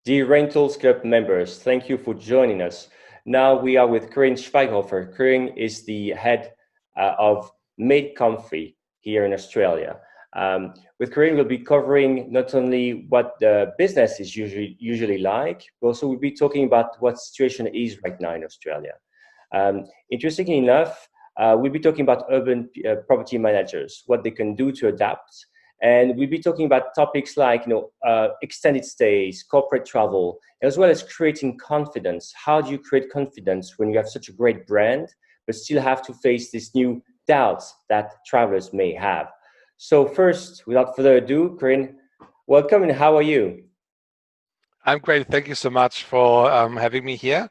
Dear Rentals Club members, thank you for joining us. Now we are with Quirin Schwaighofer. Quirin is the head of MadeComfy here in Australia. With Quirin, we'll be covering not only what the business is usually like, but also we'll be talking about what situation is right now in Australia. Interestingly enough, we'll be talking about urban property managers, what they can do to adapt. And we'll be talking about topics like, extended stays, corporate travel, as well as creating confidence. How do you create confidence when you have such a great brand, but still have to face these new doubts that travelers may have? So first, without further ado, Quirin, welcome and how are you? I'm great. Thank you so much for having me here.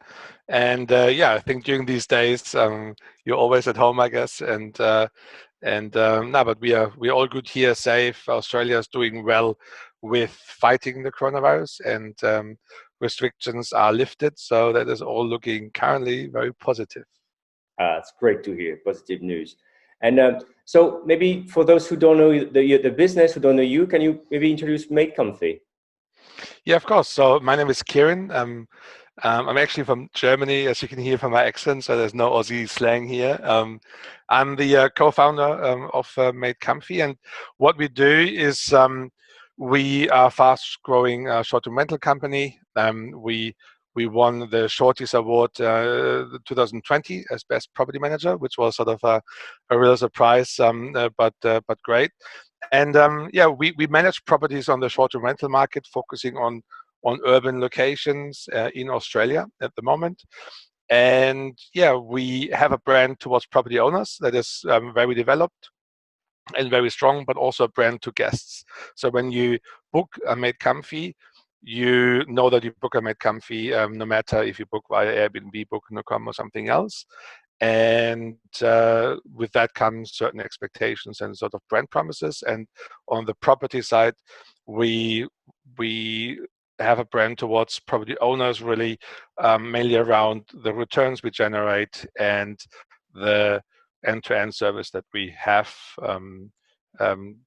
And I think during these days, you're always at home, I guess. But we're all good here, safe. Australia is doing well with fighting the coronavirus, and restrictions are lifted. So that is all looking currently very positive. It's great to hear positive news. And so maybe for those who don't know the business, who don't know you, can you maybe introduce MadeComfy? Yeah, of course. So my name is Quirin. I'm actually from Germany, as you can hear from my accent, so there's no Aussie slang here. I'm the co-founder of MadeComfy, and what we do is we are a fast-growing short-term rental company. We won the Shorties Award 2020 as Best Property Manager, which was sort of a real surprise, but great. And we manage properties on the short-term rental market, focusing on urban locations in Australia at the moment. And we have a brand towards property owners that is very developed and very strong, but also a brand to guests. So when you book a MadeComfy, you know that you book a MadeComfy no matter if you book via Airbnb, Booking.com, or something else. And with that comes certain expectations and sort of brand promises. And on the property side, we have a brand towards property owners, really mainly around the returns we generate and the end-to-end service that we have,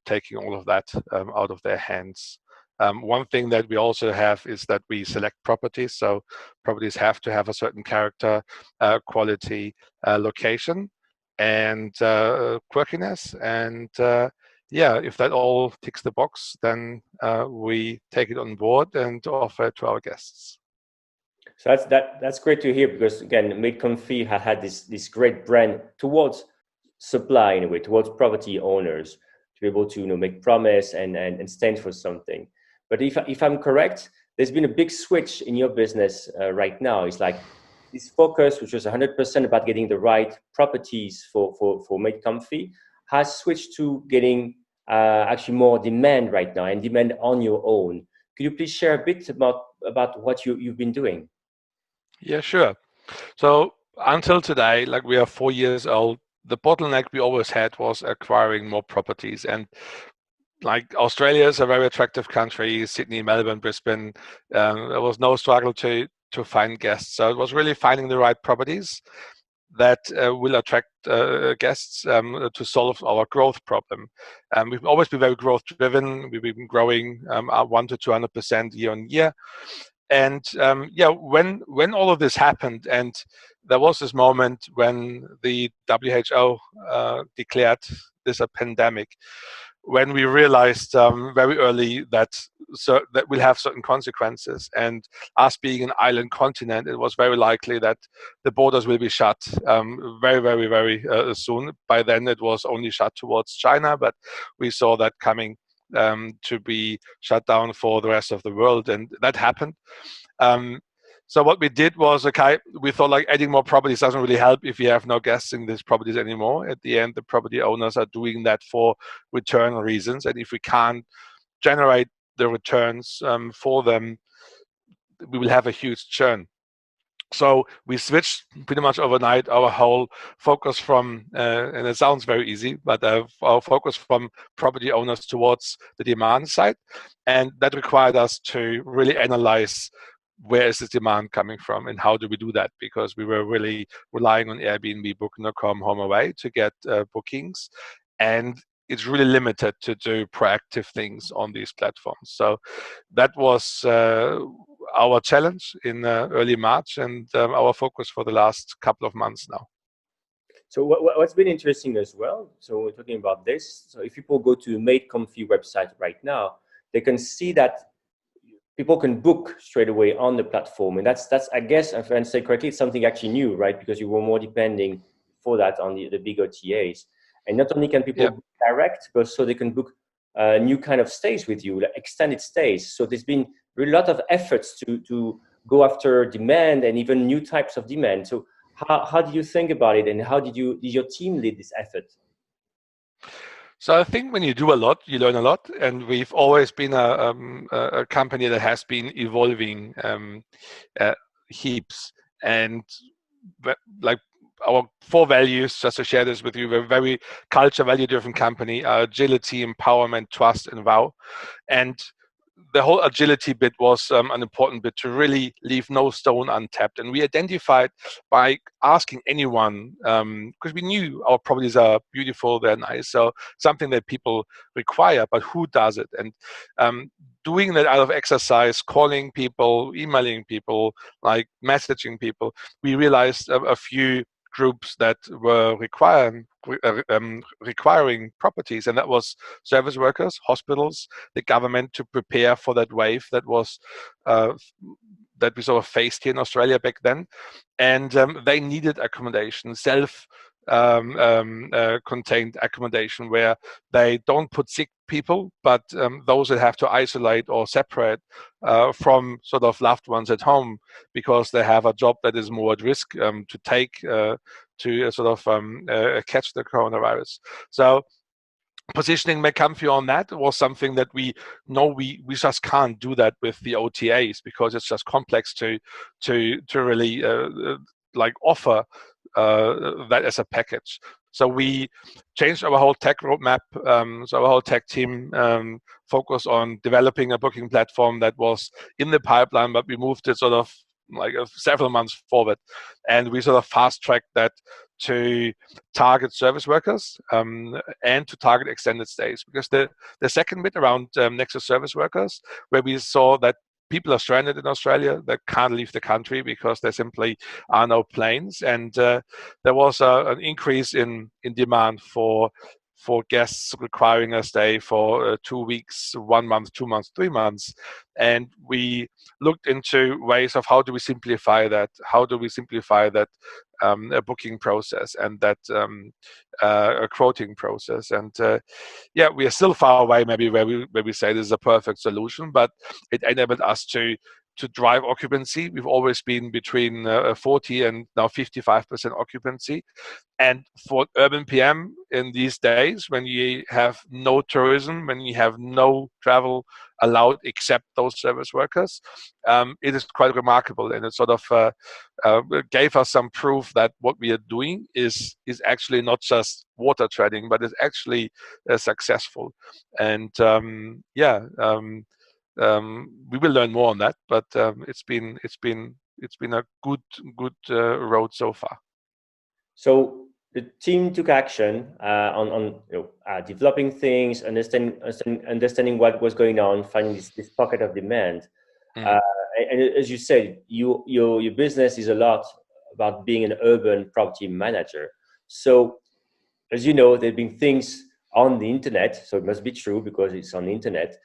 taking all of that out of their hands. One thing that we also have is that we select properties. So properties have to have a certain character, quality, location, and quirkiness. And if that all ticks the box, then we take it on board and offer it to our guests. So that's great to hear, because again, MadeComfy had this great brand towards supply, in a way, towards property owners, to be able to make promise and stand for something. But if I'm correct, there's been a big switch in your business right now. It's like this focus, which was 100% about getting the right properties for MadeComfy, has switched to getting actually more demand right now, and demand on your own. Could you please share a bit about what you've been doing? Yeah, sure. So until today, like we are 4 years old, the bottleneck we always had was acquiring more properties. And like Australia is a very attractive country, Sydney, Melbourne, Brisbane. There was no struggle to find guests. So it was really finding the right properties that will attract guests to solve our growth problem. We've always been very growth driven. We've been growing 100 to 200% year on year. And when all of this happened, and there was this moment when the WHO declared this a pandemic, when we realized very early that we'll have certain consequences, and us being an island continent, it was very likely that the borders will be shut very, very, very soon. By then, it was only shut towards China, but we saw that coming to be shut down for the rest of the world, and that happened. So what we did was, okay, we thought like adding more properties doesn't really help if you have no guests in these properties anymore. At the end, the property owners are doing that for return reasons, and if we can't generate the returns for them, we will have a huge churn. So we switched pretty much overnight our whole focus from, and it sounds very easy, but our focus from property owners towards the demand side. And that required us to really analyze where is this demand coming from and how do we do that? Because we were really relying on Airbnb, Booking.com, HomeAway to get bookings. And it's really limited to do proactive things on these platforms. So that was our challenge in early March, and our focus for the last couple of months now. So what's been interesting as well, so we're talking about this, so if people go to MadeComfy website right now, they can see that people can book straight away on the platform. And that's I guess, if I understand correctly, it's something actually new, right? Because you were more depending for that on the big OTAs. And not only can people book direct, but so they can book new kind of stays with you, like extended stays. So there's been a lot of efforts to go after demand and even new types of demand. So how did you think about it, and how did your team lead this effort? So I think when you do a lot, you learn a lot, and we've always been a company that has been evolving heaps. And like our 4 values, just to share this with you, we're a very culture value-driven company: agility, empowerment, trust, and wow. And the whole agility bit was an important bit, to really leave no stone untapped. And we identified by asking anyone, because we knew our properties are beautiful, they're nice, so something that people require, but who does it? And doing that out of exercise, calling people, emailing people, like messaging people, we realized a few groups that were requiring properties, and that was service workers, hospitals, the government, to prepare for that wave that was that we sort of faced here in Australia back then. And they needed accommodation, contained accommodation, where they don't put sick people, but those that have to isolate or separate from sort of loved ones at home, because they have a job that is more at risk to take to sort of catch the coronavirus. So positioning MadeComfy on that was something that we know we just can't do that with the OTAs, because it's just complex to really like offer that as a package. So we changed our whole tech roadmap. So our whole tech team focused on developing a booking platform that was in the pipeline, but we moved it sort of like several months forward, and we sort of fast-tracked that to target service workers and to target extended stays. Because the second bit around next to service workers, where we saw that people are stranded in Australia that can't leave the country because there simply are no planes, and there was an increase in demand for guests requiring a stay for 2 weeks, 1 month, 2 months, 3 months. And we looked into ways of how do we simplify that, a booking process and that a quoting process. And yeah, we are still far away maybe where we say this is a perfect solution, but it enabled us to drive occupancy. We've always been between 40 and now 55% occupancy. And for urban PM in these days, when you have no tourism, when you have no travel allowed except those service workers, it is quite remarkable. And it sort of gave us some proof that what we are doing is actually not just water treading, but is actually successful. And we will learn more on that, but it's been a good road so far. So the team took action on developing things, understanding what was going on, finding this pocket of demand. And as you said, your business is a lot about being an urban property manager. So as you know, there have been things on the internet, so it must be true because it's on the internet.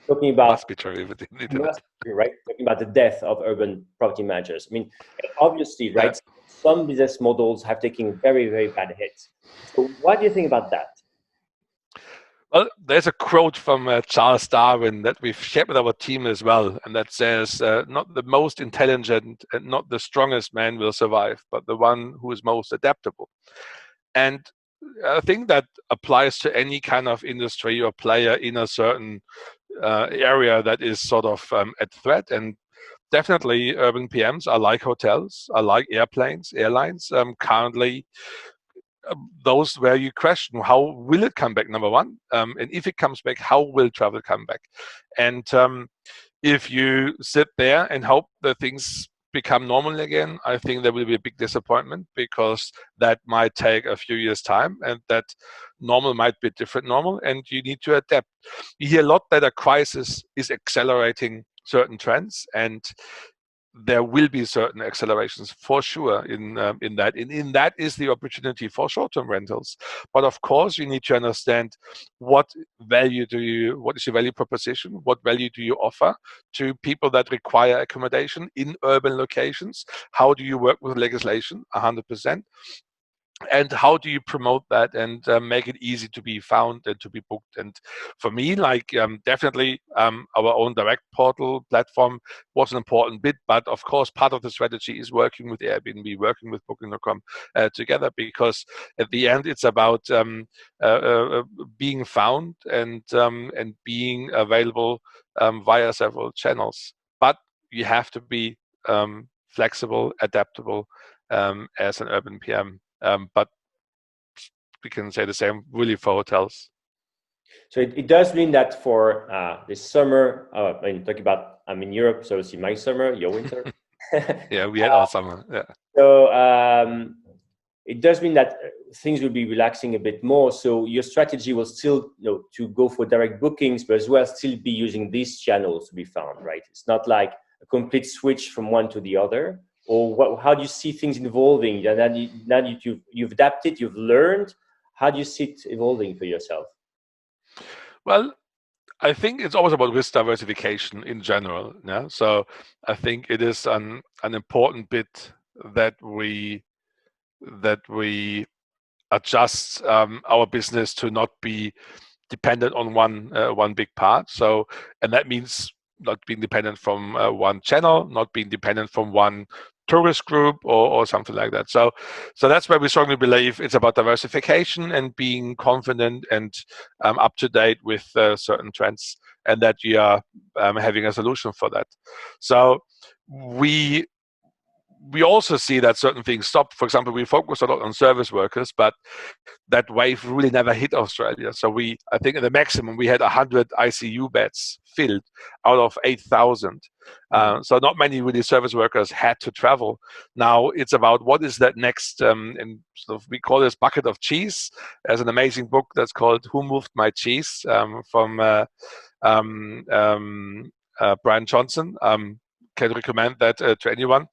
Talking about must be true with the internet. Right? Talking about the death of urban property managers. I mean, obviously, right? Some business models have taken very, very bad hits. So what do you think about that? Well, there's a quote from Charles Darwin that we've shared with our team as well, and that says, not the most intelligent and not the strongest man will survive, but the one who is most adaptable. And I think that applies to any kind of industry or player in a certain area that is sort of at threat. And definitely urban PMs are like hotels, are like airlines. Currently, those where you question how will it come back, number one, and if it comes back, how will travel come back? And if you sit there and hope that things become normal again, I think there will be a big disappointment, because that might take a few years' time, and that normal might be different normal, and you need to adapt. You hear a lot that a crisis is accelerating certain trends, and there will be certain accelerations for sure in that. In that is the opportunity for short-term rentals. But of course, you need to understand what is your value proposition, what value do you offer to people that require accommodation in urban locations? How do you work with legislation? 100%. And how do you promote that and make it easy to be found and to be booked? And for me, definitely our own direct portal platform was an important bit, but of course part of the strategy is working with Airbnb, working with booking.com together, because at the end it's about being found and being available via several channels. But you have to be flexible, adaptable as an urban PM. But we can say the same really for hotels. So it does mean that for this summer, I'm in Europe, so it's my summer, your winter. Yeah, we had our summer. Yeah. So it does mean that things will be relaxing a bit more. So your strategy will still, to go for direct bookings, but as well still be using these channels to be found, right? It's not like a complete switch from one to the other. Or how do you see things evolving? Now that you've adapted, you've learned. How do you see it evolving for yourself? Well, I think it's always about risk diversification in general. Yeah. So I think it is an important bit that we adjust our business to not be dependent on one big part. So, and that means not being dependent from one channel, not being dependent from one tourist group or something like that. So that's why we strongly believe it's about diversification and being confident and up to date with certain trends, and that you are having a solution for that. So we also see that certain things stop. For example, we focus a lot on service workers, but that wave really never hit Australia. So I think in the maximum, we had 100 ICU beds filled out of 8,000. So not many really service workers had to travel. Now it's about what is that next, and sort of we call this bucket of cheese. There's an amazing book that's called Who Moved My Cheese from Brian Johnson. Can recommend that to anyone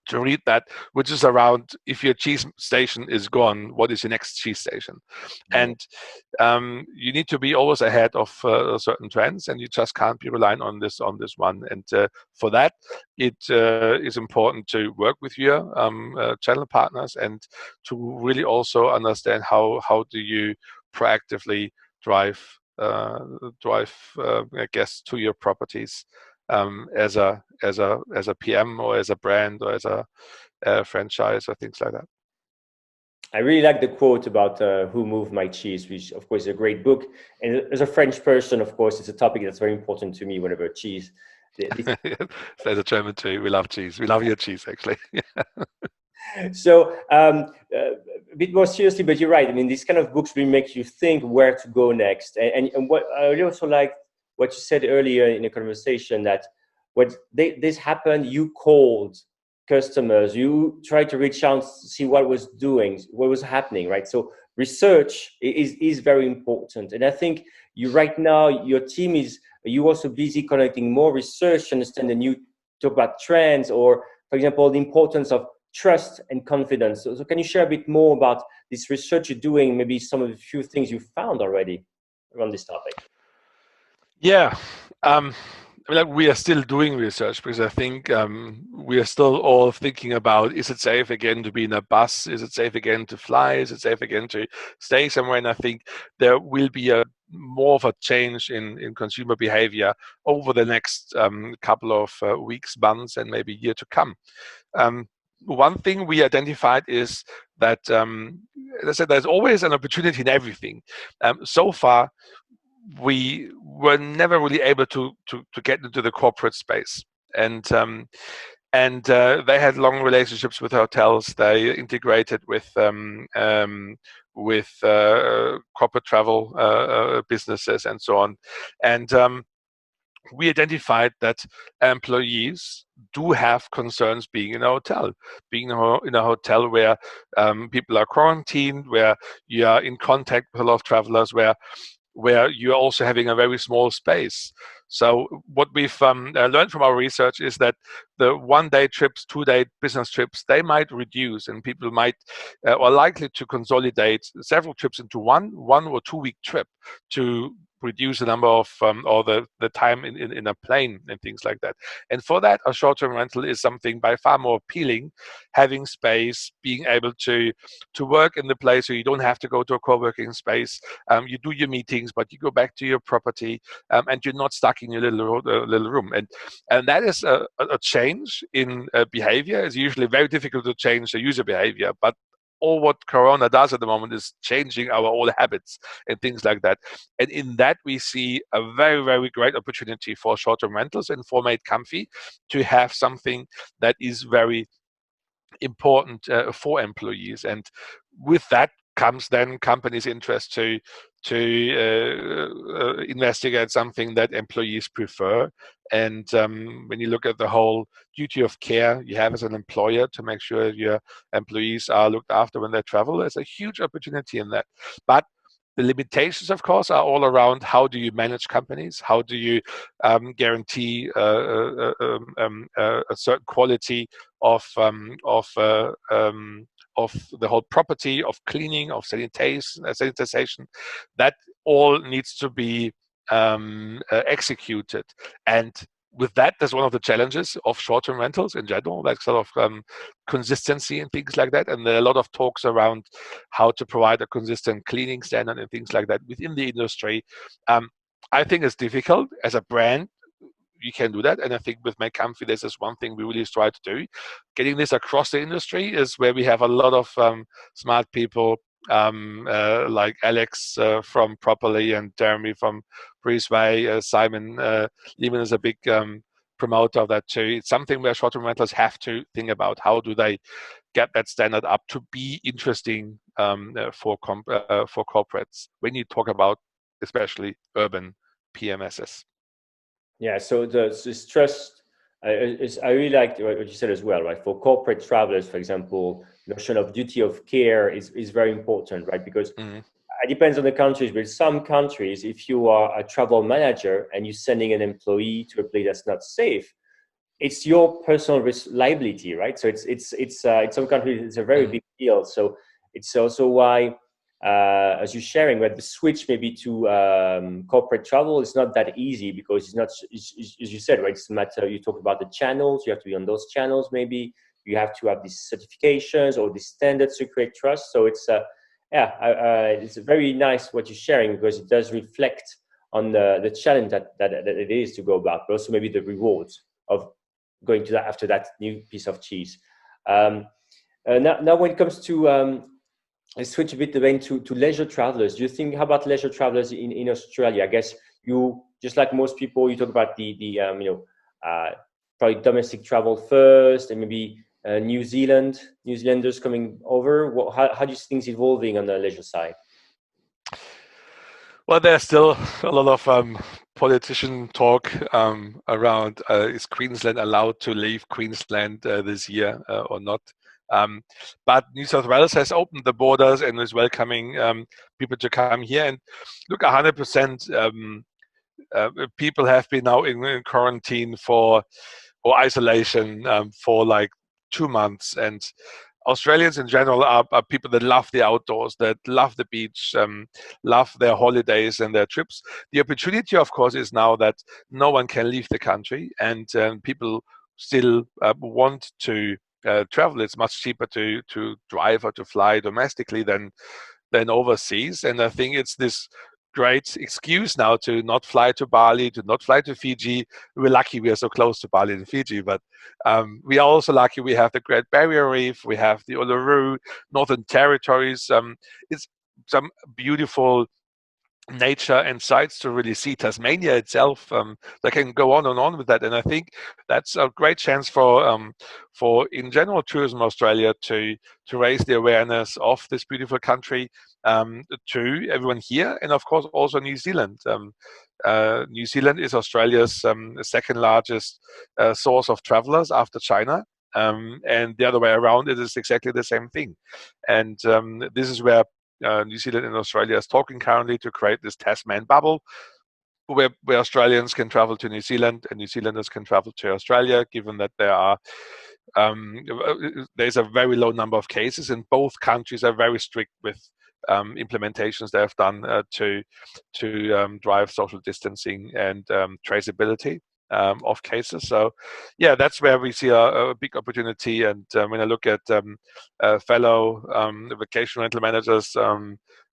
to read that, which is around, if your cheese station is gone, what is your next cheese station? And you need to be always ahead of certain trends, and you just can't be relying on this one. And for that, it is important to work with your channel partners and to really also understand how do you proactively drive guests to your properties as a PM or as a brand or as a franchise or things like that. I really like the quote about Who Moved My Cheese, which of course is a great book. And as a French person, of course, it's a topic that's very important to me whenever cheese. There's a German too. We love cheese. We love your cheese, actually. So a bit more seriously, but you're right. I mean, these kind of books will make you think where to go next. And what I really also like what you said earlier in the conversation, that this happened, you called customers, you tried to reach out to see what was happening, right? So research is very important. And I think right now, your team you also busy collecting more research to understand the new, talk about trends, or for example, the importance of trust and confidence. So can you share a bit more about this research you're doing, maybe some of the few things you found already around this topic? Yeah. We are still doing research, because I think we are still all thinking about, is it safe again to be in a bus? Is it safe again to fly? Is it safe again to stay somewhere? And I think there will be more of a change in consumer behavior over the next couple of weeks, months, and maybe year to come. One thing we identified is that, as I said, there's always an opportunity in everything. So far, we were never really able to get into the corporate space, and they had long relationships with hotels. They integrated with corporate travel businesses and so on, and we identified that employees do have concerns being in a hotel, being in a hotel where people are quarantined, where you are in contact with a lot of travelers, where you're also having a very small space. So what we've learned from our research is that the one-day trips, two-day business trips, they might reduce, and people might are likely to consolidate several trips into one or 2 week trip to reduce the number of or the time in a plane and things like that. And for that, a short-term rental is something by far more appealing. Having space, being able to work in the place, so you don't have to go to a co-working space. You do your meetings, but you go back to your property, and you're not stuck in your little room. And that is a change in behavior. It's usually very difficult to change the user behavior, but all what Corona does at the moment is changing our old habits and things like that. And in that, we see a very, very great opportunity for short-term rentals and for MadeComfy to have something that is very important for employees. And with that comes then companies' interest to investigate something that employees prefer. And when you look at the whole duty of care you have as an employer to make sure your employees are looked after when they travel, there's a huge opportunity in that. But the limitations, of course, are all around how do you manage companies, how do you guarantee a certain quality of the whole property, of cleaning, of sanitization. That all needs to be executed. And with that, that's one of the challenges of short-term rentals in general, like sort of consistency and things like that. And there are a lot of talks around how to provide a consistent cleaning standard and things like that within the industry. I think it's difficult as a brand. You can do that, and I think with MadeComfy, this is one thing we really try to do. Getting this across the industry is where we have a lot of smart people like Alex from Properly and Jeremy from Breezeway. Simon Lehman is a big promoter of that too. It's something where short-term rentals have to think about how do they get that standard up to be interesting for corporates when you talk about especially urban PMSs. Yeah, so this trust I really like what you said as well, right? For corporate travelers, for example, notion of duty of care is very important, right? Because it depends on the countries, but some countries, if you are a travel manager and you're sending an employee to a place that's not safe, it's your personal liability, right? So it's in some countries it's a very big deal. So it's also why, as you're sharing, that the switch maybe to corporate travel is not that easy, because it's not, as you said, right? It's a matter, you talk about the channels, you have to be on those channels, maybe you have to have these certifications or these standards to create trust. So it's it's very nice what you're sharing, because it does reflect on the challenge that it is to go about, but also maybe the rewards of going to that after that new piece of cheese. Now when it comes to let's switch a bit again to leisure travelers. Do you think, how about leisure travelers in Australia? I guess you, just like most people, you talk about the probably domestic travel first, and maybe New Zealanders coming over. How do you think it's evolving on the leisure side? Well, there's still a lot of politician talk around is Queensland allowed to leave Queensland this year or not? But New South Wales has opened the borders and is welcoming people to come here. And look, 100% people have been now in quarantine or isolation for like 2 months. And Australians in general are people that love the outdoors, that love the beach, love their holidays and their trips. The opportunity, of course, is now that no one can leave the country, and people still want to travel. It's much cheaper to drive or to fly domestically than overseas. And I think it's this great excuse now to not fly to Bali, to not fly to Fiji. We're lucky we are so close to Bali and Fiji, but we are also lucky we have the Great Barrier Reef, we have the Uluru, Northern Territories. It's some beautiful nature and sites to really see. Tasmania itself, they can go on and on with that, and I think that's a great chance for in general Tourism Australia to raise the awareness of this beautiful country to everyone here, and of course also New Zealand. New Zealand is Australia's second largest source of travelers after China. And the other way around, it is exactly the same thing. And this is where New Zealand and Australia is talking currently to create this Tasman bubble. where Australians can travel to New Zealand and New Zealanders can travel to Australia, given that there's a very low number of cases, and both countries are very strict with implementations they have done to drive social distancing and traceability of cases. So, yeah, that's where we see a big opportunity. And when I look at fellow vacation rental managers,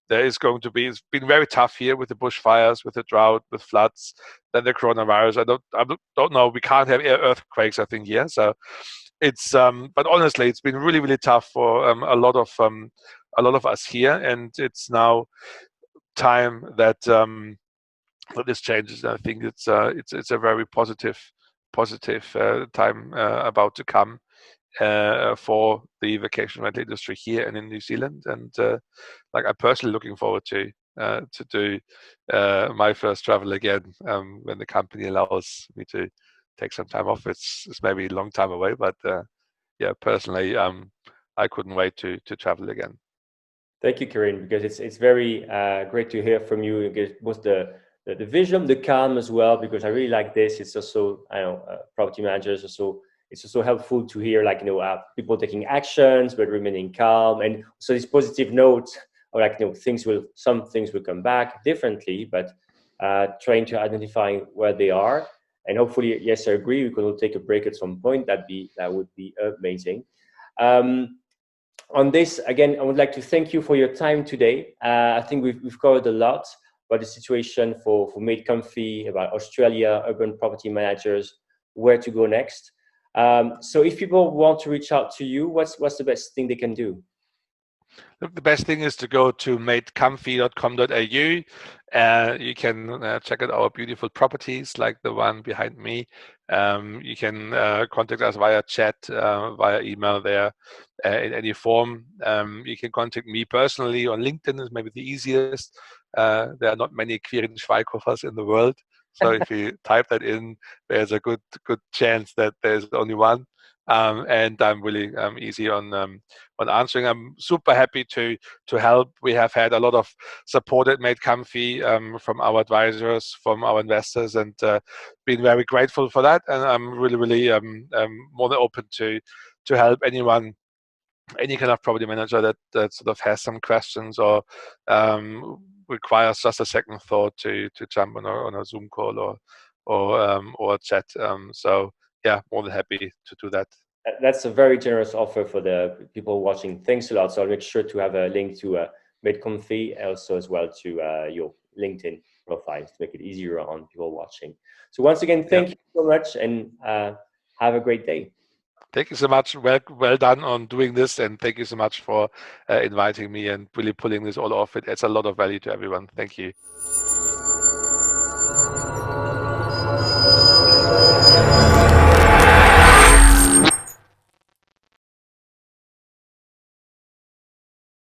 there is going to be, it's been very tough here with the bushfires, with the drought, with floods, then the coronavirus. I don't know. We can't have earthquakes, I think, here. So it's, but honestly, it's been really, really tough for a lot of us here, and it's now time that this changes. I think it's a very positive time about to come for the vacation rental industry here and in New Zealand. And like, I'm personally looking forward to do my first travel again when the company allows me to take some time off. It's maybe a long time away, but yeah, personally, I couldn't wait to travel again. Thank you, Quirin, because it's very great to hear from you. Both the vision, the calm as well, because I really like this. It's also, I know, property managers also. It's also helpful to hear, like, people taking actions but remaining calm, and so this positive note, or like, some things will come back differently, but trying to identify where they are, and hopefully, yes, I agree, we could take a break at some point. That would be amazing. On this, again, I would like to thank you for your time today. I think we've covered a lot about the situation for MadeComfy, about Australia, urban property managers, where to go next. So if people want to reach out to you, what's the best thing they can do? Look, the best thing is to go to madecomfy.com.au. You can check out our beautiful properties, like the one behind me. You can contact us via chat, via email there, in any form. You can contact me personally on LinkedIn, is maybe the easiest. There are not many Quirin Schwaighofers in the world. So if you type that in, there's a good chance that there's only one. And I'm really easy on answering. I'm super happy to help. We have had a lot of support at MadeComfy from our advisors, from our investors, and been very grateful for that. And I'm really more than open to help anyone, any kind of property manager that sort of has some questions or requires just a second thought to jump on a Zoom call or a chat. So yeah, more than happy to do that. That's a very generous offer for the people watching. Thanks a lot. So I'll make sure to have a link to MadeComfy, also as well to your LinkedIn profile to make it easier on people watching. So once again, thank you so much, and have a great day. Thank you so much. Well done on doing this, and thank you so much for inviting me and really pulling this all off. It adds a lot of value to everyone. Thank you.